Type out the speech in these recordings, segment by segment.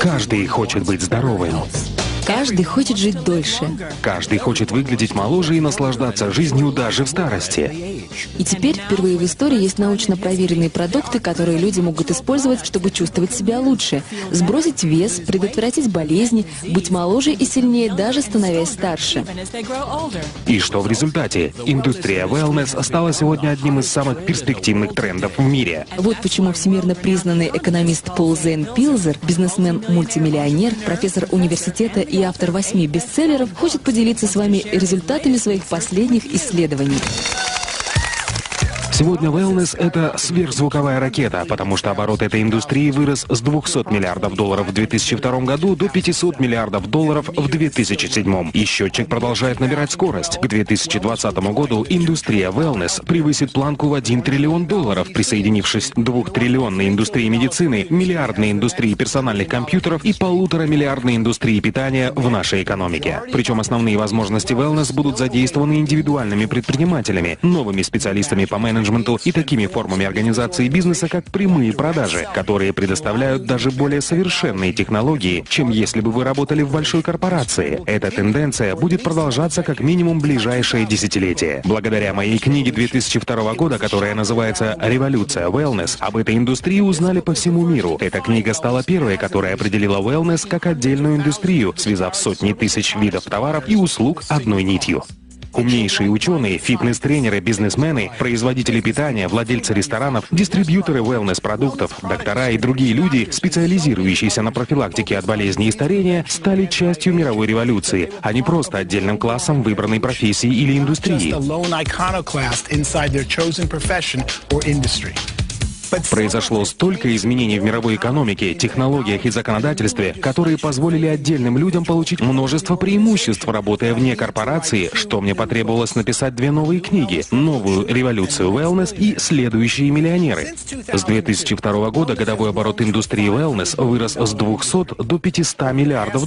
Каждый хочет быть здоровым. Каждый хочет жить дольше. Каждый хочет выглядеть моложе и наслаждаться жизнью даже в старости. И теперь впервые в истории есть научно проверенные продукты, которые люди могут использовать, чтобы чувствовать себя лучше, сбросить вес, предотвратить болезни, быть моложе и сильнее, даже становясь старше. И что в результате? Индустрия wellness стала сегодня одним из самых перспективных трендов в мире. Вот почему всемирно признанный экономист Пол Зейн Пилзер, бизнесмен-мультимиллионер, профессор университета и автор 8 бестселлеров, хочет поделиться с вами результатами своих последних исследований. Сегодня wellness — это сверхзвуковая ракета, потому что оборот этой индустрии вырос с $200 миллиардов в 2002 году до $500 миллиардов в 2007. И счетчик продолжает набирать скорость. К 2020 году индустрия wellness превысит планку в $1 триллион, присоединившись к 2-триллионной индустрии медицины, миллиардной индустрии персональных компьютеров и 1,5-миллиардной индустрии питания в нашей экономике. Причем основные возможности wellness будут задействованы индивидуальными предпринимателями, новыми специалистами по менеджменту и такими формами организации бизнеса, как прямые продажи, которые предоставляют даже более совершенные технологии, чем если бы вы работали в большой корпорации. Эта тенденция будет продолжаться как минимум ближайшее десятилетие. Благодаря моей книге 2002 года, которая называется «Революция wellness», об этой индустрии узнали по всему миру. Эта книга стала первой, которая определила wellness как отдельную индустрию, связав сотни тысяч видов товаров и услуг одной нитью. Умнейшие ученые, фитнес-тренеры, бизнесмены, производители питания, владельцы ресторанов, дистрибьюторы wellness-продуктов, доктора и другие люди, специализирующиеся на профилактике от болезней и старения, стали частью мировой революции, а не просто отдельным классом выбранной профессии или индустрии. Произошло столько изменений в мировой экономике, технологиях и законодательстве, которые позволили отдельным людям получить множество преимуществ, работая вне корпорации, что мне потребовалось написать 2 новые книги: «Новую революцию wellness» и «Следующие миллионеры». С 2002 года годовой оборот индустрии wellness вырос с 200 до $500 миллиардов.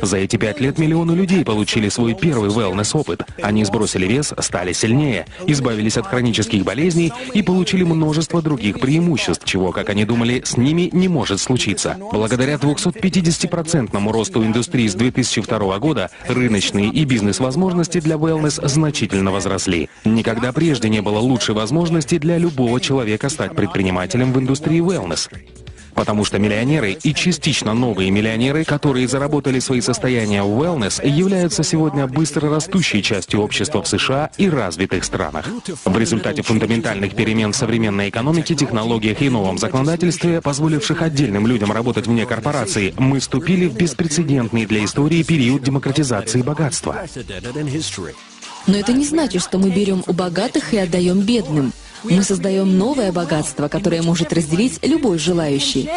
За эти 5 лет миллионы людей получили свой первый wellness-опыт. Они сбросили вес, стали сильнее, избавились от хронических болезней и получили множество других преимуществ, чего, как они думали, с ними не может случиться. Благодаря 250% росту индустрии с 2002 года рыночные и бизнес-возможности для wellness значительно возросли. Никогда прежде не было лучшей возможности для любого человека стать предпринимателем в индустрии wellness. Потому что миллионеры и частично новые миллионеры, которые заработали свои состояния в wellness, являются сегодня быстро растущей частью общества в США и развитых странах. В результате фундаментальных перемен в современной экономике, технологиях и новом законодательстве, позволивших отдельным людям работать вне корпораций, мы вступили в беспрецедентный для истории период демократизации богатства. Но это не значит, что мы берем у богатых и отдаем бедным. Мы создаем новое богатство, которое может разделить любой желающий.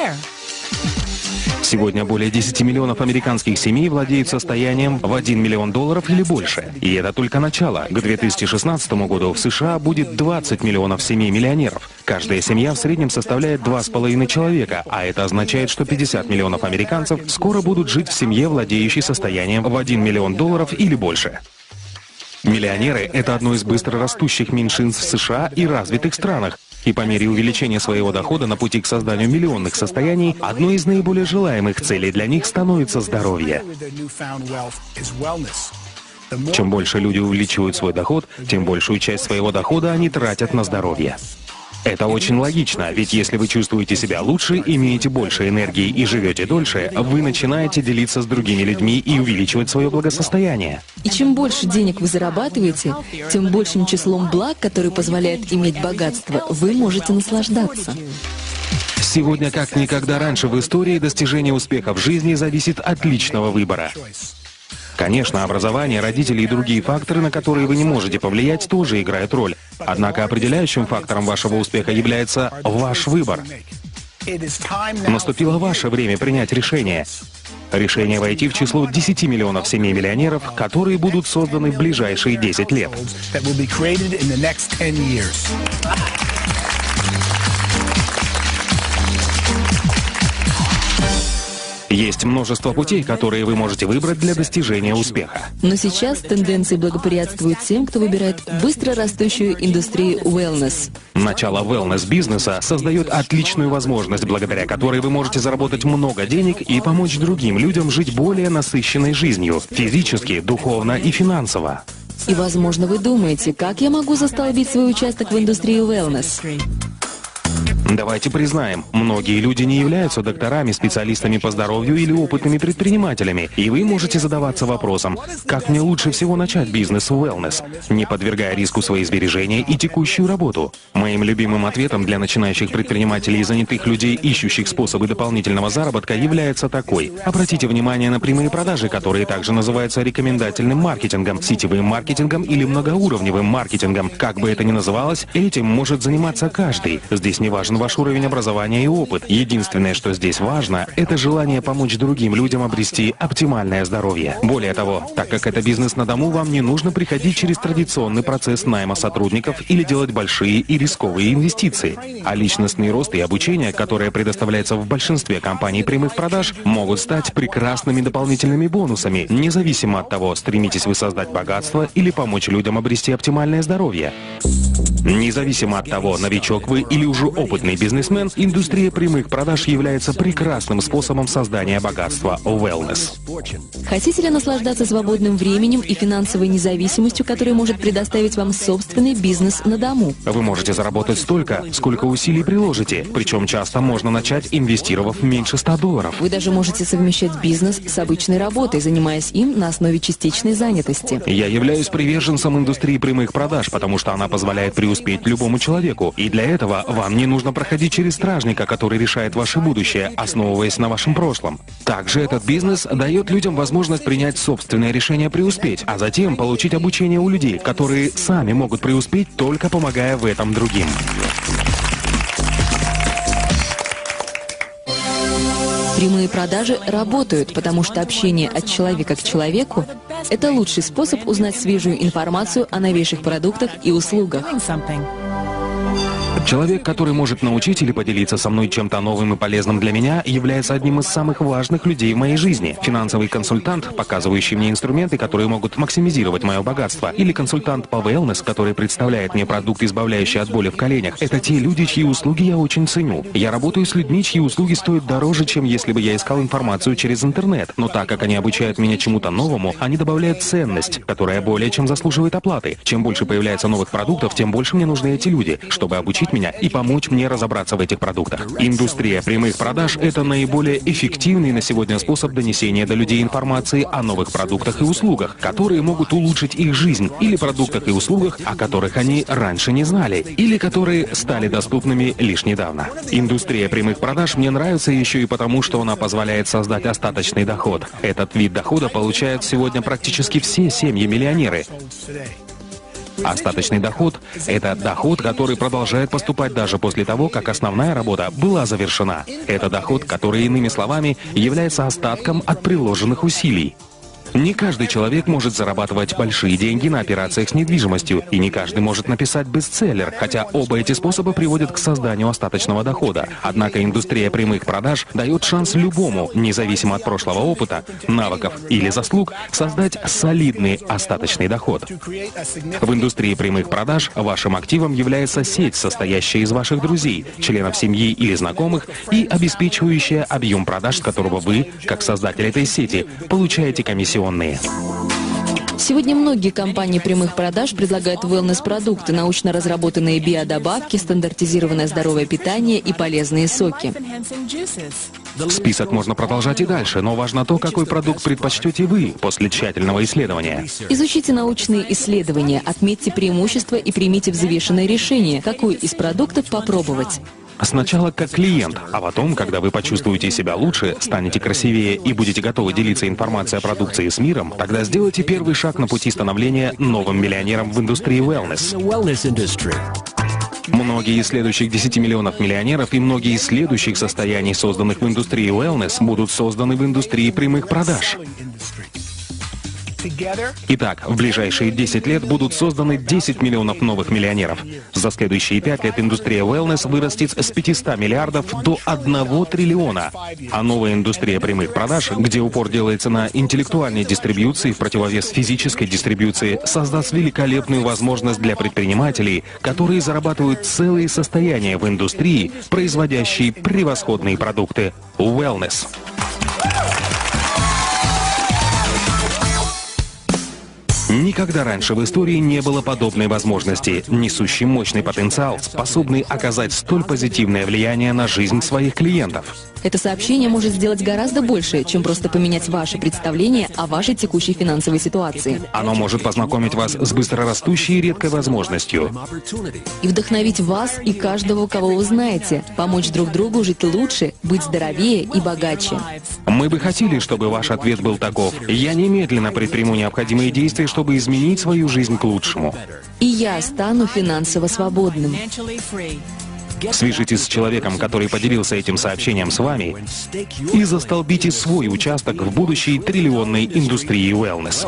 Сегодня более 10 миллионов американских семей владеют состоянием в $1 миллион или больше. И это только начало. К 2016 году в США будет 20 миллионов семей-миллионеров. Каждая семья в среднем составляет 2,5 человека, а это означает, что 50 миллионов американцев скоро будут жить в семье, владеющей состоянием в $1 миллион или больше. Миллионеры — это одно из быстро растущих меньшинств в США и развитых странах. И по мере увеличения своего дохода на пути к созданию миллионных состояний, одной из наиболее желаемых целей для них становится здоровье. Чем больше люди увеличивают свой доход, тем большую часть своего дохода они тратят на здоровье. Это очень логично, ведь если вы чувствуете себя лучше, имеете больше энергии и живете дольше, вы начинаете делиться с другими людьми и увеличивать свое благосостояние. И чем больше денег вы зарабатываете, тем большим числом благ, которые позволяют иметь богатство, вы можете наслаждаться. Сегодня, как никогда раньше в истории, достижение успеха в жизни зависит от личного выбора. Конечно, образование, родители и другие факторы, на которые вы не можете повлиять, тоже играют роль. Однако определяющим фактором вашего успеха является ваш выбор. Наступило ваше время принять решение. Решение войти в число 10 миллионов семей-миллионеров, которые будут созданы в ближайшие 10 лет. Есть множество путей, которые вы можете выбрать для достижения успеха. Но сейчас тенденции благоприятствуют тем, кто выбирает быстро растущую индустрию wellness. Начало wellness-бизнеса создает отличную возможность, благодаря которой вы можете заработать много денег и помочь другим людям жить более насыщенной жизнью, физически, духовно и финансово. И, возможно, вы думаете, как я могу застолбить свой участок в индустрии wellness? Давайте признаем, многие люди не являются докторами, специалистами по здоровью или опытными предпринимателями, и вы можете задаваться вопросом, как мне лучше всего начать бизнес в wellness, не подвергая риску свои сбережения и текущую работу. Моим любимым ответом для начинающих предпринимателей и занятых людей, ищущих способы дополнительного заработка, является такой. Обратите внимание на прямые продажи, которые также называются рекомендательным маркетингом, сетевым маркетингом или многоуровневым маркетингом. Как бы это ни называлось, этим может заниматься каждый. Здесь не важен ваш уровень образования и опыт. Единственное, что здесь важно, это желание помочь другим людям обрести оптимальное здоровье. Более того, так как это бизнес на дому, вам не нужно приходить через традиционный процесс найма сотрудников или делать большие и рисковые инвестиции. А личностный рост и обучение, которое предоставляется в большинстве компаний прямых продаж, могут стать прекрасными дополнительными бонусами, независимо от того, стремитесь вы создать богатство или помочь людям обрести оптимальное здоровье. Независимо от того, новичок вы или уже опытный бизнесмен, индустрия прямых продаж является прекрасным способом создания богатства в wellness. Хотите ли наслаждаться свободным временем и финансовой независимостью, которую может предоставить вам собственный бизнес на дому? Вы можете заработать столько, сколько усилий приложите, причем часто можно начать, инвестировав меньше $100. Вы даже можете совмещать бизнес с обычной работой, занимаясь им на основе частичной занятости. Я являюсь приверженцем индустрии прямых продаж, потому что она позволяет преуспеть любому человеку, и для этого вам не нужно проходить через стражника, который решает ваше будущее, основываясь на вашем прошлом. Также этот бизнес дает людям возможность принять собственное решение преуспеть, а затем получить обучение у людей, которые сами могут преуспеть, только помогая в этом другим. Прямые продажи работают, потому что общение от человека к человеку – это лучший способ узнать свежую информацию о новейших продуктах и услугах. Человек, который может научить или поделиться со мной чем-то новым и полезным для меня, является одним из самых важных людей в моей жизни. Финансовый консультант, показывающий мне инструменты, которые могут максимизировать мое богатство, или консультант по wellness, который представляет мне продукт, избавляющий от боли в коленях, это те люди, чьи услуги я очень ценю. Я работаю с людьми, чьи услуги стоят дороже, чем если бы я искал информацию через интернет. Но так как они обучают меня чему-то новому, они добавляют ценность, которая более чем заслуживает оплаты. Чем больше появляется новых продуктов, тем больше мне нужны эти люди, чтобы обучить меня и помочь мне разобраться в этих продуктах. Индустрия прямых продаж – это наиболее эффективный на сегодня способ донесения до людей информации о новых продуктах и услугах, которые могут улучшить их жизнь, или продуктах и услугах, о которых они раньше не знали, или которые стали доступными лишь недавно. Индустрия прямых продаж мне нравится еще и потому, что она позволяет создать остаточный доход. Этот вид дохода получают сегодня практически все семьи-миллионеры. Остаточный доход – это доход, который продолжает поступать даже после того, как основная работа была завершена. Это доход, который, иными словами, является остатком от приложенных усилий. Не каждый человек может зарабатывать большие деньги на операциях с недвижимостью, и не каждый может написать бестселлер, хотя оба эти способа приводят к созданию остаточного дохода. Однако индустрия прямых продаж дает шанс любому, независимо от прошлого опыта, навыков или заслуг, создать солидный остаточный доход. В индустрии прямых продаж вашим активом является сеть, состоящая из ваших друзей, членов семьи или знакомых, и обеспечивающая объем продаж, с которого вы, как создатель этой сети, получаете комиссионные. Сегодня многие компании прямых продаж предлагают wellness-продукты, научно разработанные биодобавки, стандартизированное здоровое питание и полезные соки. Список можно продолжать и дальше, но важно то, какой продукт предпочтете вы после тщательного исследования. Изучите научные исследования, отметьте преимущества и примите взвешенное решение, какой из продуктов попробовать. Сначала как клиент, а потом, когда вы почувствуете себя лучше, станете красивее и будете готовы делиться информацией о продукции с миром, тогда сделайте первый шаг на пути становления новым миллионером в индустрии wellness. Многие из следующих 10 миллионов миллионеров и многие из следующих состояний, созданных в индустрии wellness, будут созданы в индустрии прямых продаж. Итак, в ближайшие 10 лет будут созданы 10 миллионов новых миллионеров. За следующие 5 лет индустрия wellness вырастет с 500 миллиардов до 1 триллиона. А новая индустрия прямых продаж, где упор делается на интеллектуальной дистрибьюции в противовес физической дистрибьюции, создаст великолепную возможность для предпринимателей, которые зарабатывают целые состояния в индустрии, производящей превосходные продукты. Wellness. Никогда раньше в истории не было подобной возможности, несущей мощный потенциал, способный оказать столь позитивное влияние на жизнь своих клиентов. Это сообщение может сделать гораздо больше, чем просто поменять ваше представление о вашей текущей финансовой ситуации. Оно может познакомить вас с быстрорастущей и редкой возможностью. И вдохновить вас и каждого, кого вы знаете, помочь друг другу жить лучше, быть здоровее и богаче. Мы бы хотели, чтобы ваш ответ был таков: я немедленно предприму необходимые действия, чтобы изменить свою жизнь к лучшему. И я стану финансово свободным. Свяжитесь с человеком, который поделился этим сообщением с вами, и застолбите свой участок в будущей триллионной индустрии wellness.